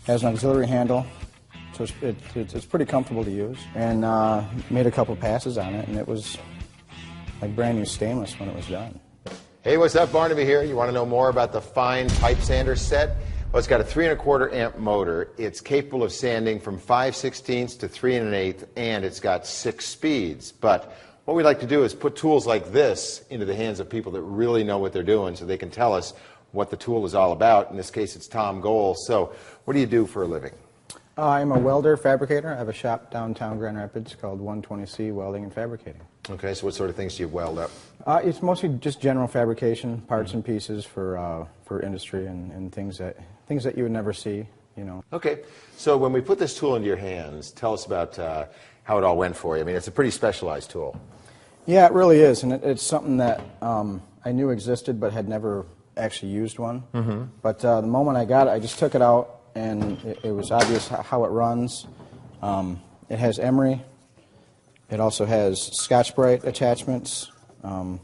Has an auxiliary handle, so it's pretty comfortable to use. And made a couple passes on it, and it was like brand new stainless when it was done. Hey, what's up? Barnaby here. You want to know more about the fine pipe sander set? Well, it's got a 3 1/4 amp motor. It's capable of sanding from 5/16 to 3 1/8, and it's got 6 speeds. But what we like to do is put tools like this into the hands of people that really know what they're doing, so they can tell us what the tool is all about. In this case, it's Tom Gohl. So, what do you do for a living? I'm a welder fabricator. I have a shop downtown Grand Rapids called 120C Welding and Fabricating. Okay, so what sort of things do you weld up? It's mostly just general fabrication, parts and pieces for industry and things that you would never see, you know. Okay, so when we put this tool into your hands, tell us about how it all went for you. I mean, it's a pretty specialized tool. Yeah, it really is, and it's something that I knew existed but had never actually used one. Mm-hmm. But the moment I got it, I just took it out, and it was obvious how it runs. It has emery. It also has Scotch-Brite attachments. You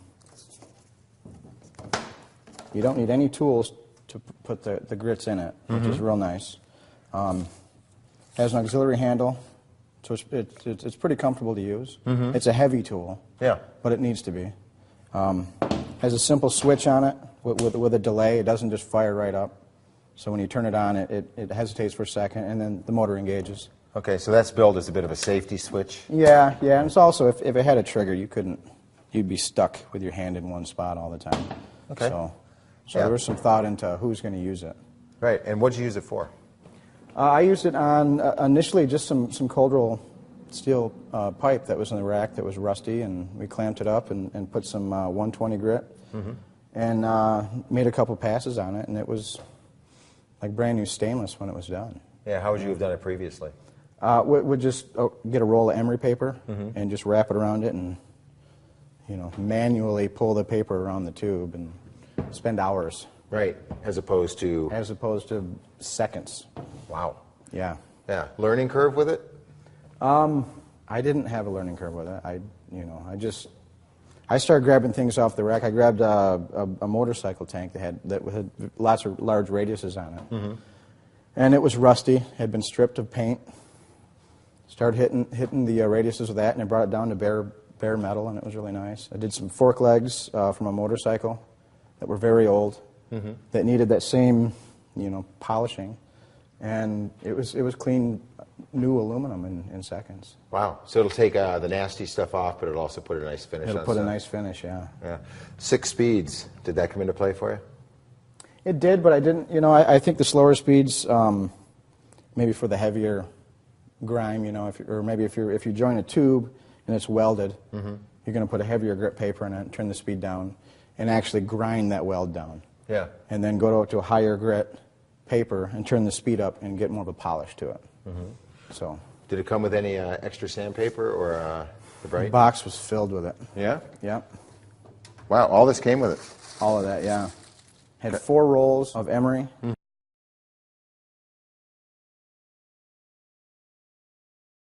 don't need any tools to put the grits in it, which is real nice. Has an auxiliary handle, so it's pretty comfortable to use. Mm-hmm. It's a heavy tool, yeah, but it needs to be. Has a simple switch on it with a delay. It doesn't just fire right up. So when you turn it on, it hesitates for a second, and then the motor engages. Okay, so that's billed as a bit of a safety switch? Yeah, and it's also, if it had a trigger, you'd be stuck with your hand in one spot all the time. Okay. So there was some thought into who's going to use it. Right, and what did you use it for? I used it on, initially, just some cold roll steel pipe that was in the rack that was rusty, and we clamped it up and put some 120 grit, and made a couple passes on it, and it was like brand new stainless when it was done. Yeah, how would you have done it previously? We'd just get a roll of emery paper and just wrap it around it, and manually pull the paper around the tube and spend hours. Right, as opposed to seconds. Wow. Yeah. Yeah. Learning curve with it? I didn't have a learning curve with it. I started grabbing things off the rack. I grabbed a motorcycle tank that had lots of large radiuses on it, and it was rusty. Had been stripped of paint. Started hitting the radiuses with that, and it brought it down to bare metal, and it was really nice. I did some fork legs from a motorcycle that were very old, that needed that same, polishing, and it was clean, new aluminum in seconds. Wow! So it'll take the nasty stuff off, but it'll also put a nice finish. It'll put a nice finish, yeah. Yeah. 6 speeds. Did that come into play for you? It did, but I didn't. I think the slower speeds, maybe for the heavier grime, or maybe if you join a tube and it's welded, you're going to put a heavier grit paper in it, turn the speed down, and actually grind that weld down. Yeah. And then go to a higher grit paper and turn the speed up and get more of a polish to it. So. Did it come with any extra sandpaper or the bright? The box was filled with it. Yeah? Yeah. Wow, all this came with it. All of that, yeah. Had 4 rolls of emery,